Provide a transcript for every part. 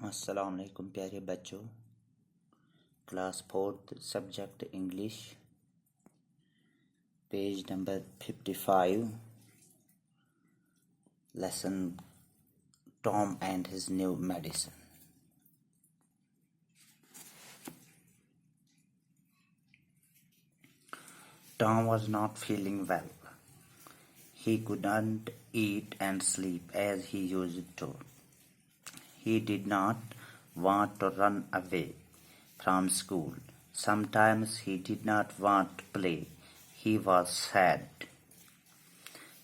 अस्सलाम वालेकुम प्यारे बच्चों। Class 4 subject English, page number 55, lesson Tom and his new medicine. Tom was not feeling well. He couldn't eat and sleep as he used to. He did not want to run away from school. Sometimes he did not want to play. He was sad.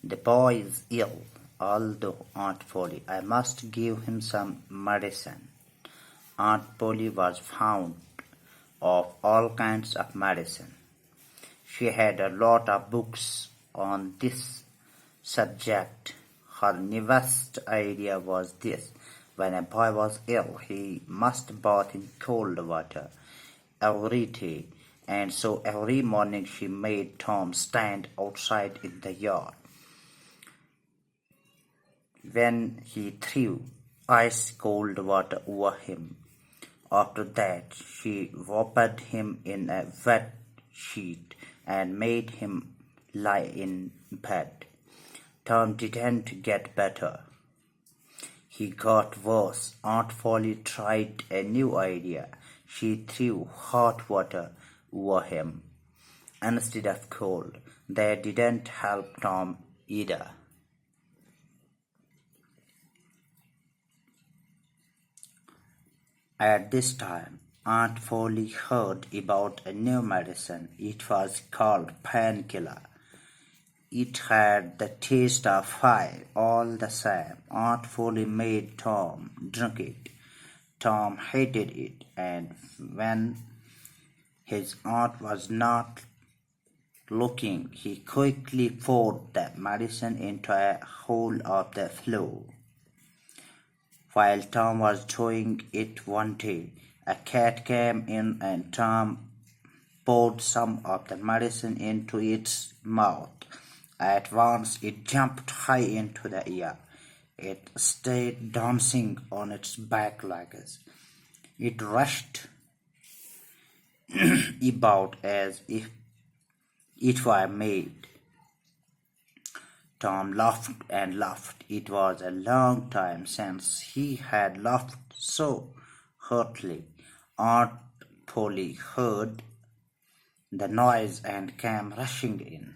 The boy is ill, although Aunt Polly, I must give him some medicine. Aunt Polly was fond of all kinds of medicine. She had a lot of books on this subject. Her newest idea was this: when a boy was ill, he must bath in cold water every day, and so every morning she made Tom stand outside in the yard. When he threw ice-cold water over him. After that, she wrapped him in a wet sheet and made him lie in bed. Tom didn't get better. He got worse. Aunt Polly tried a new idea. She threw hot water over him instead of cold. That didn't help Tom either. At this time, Aunt Polly heard about a new medicine. It was called painkiller. It had the taste of fire all the same. Aunt Polly made Tom drink it. Tom hated it, and when his aunt was not looking, he quickly poured the medicine into a hole of the floor. While Tom was doing it one day, a cat came in and Tom poured some of the medicine into its mouth. At once it jumped high into the air. It stayed dancing on its back legs. It rushed about as if it were mad. Tom laughed and laughed. It was a long time since he had laughed so heartily. Aunt Polly heard the noise and came rushing in.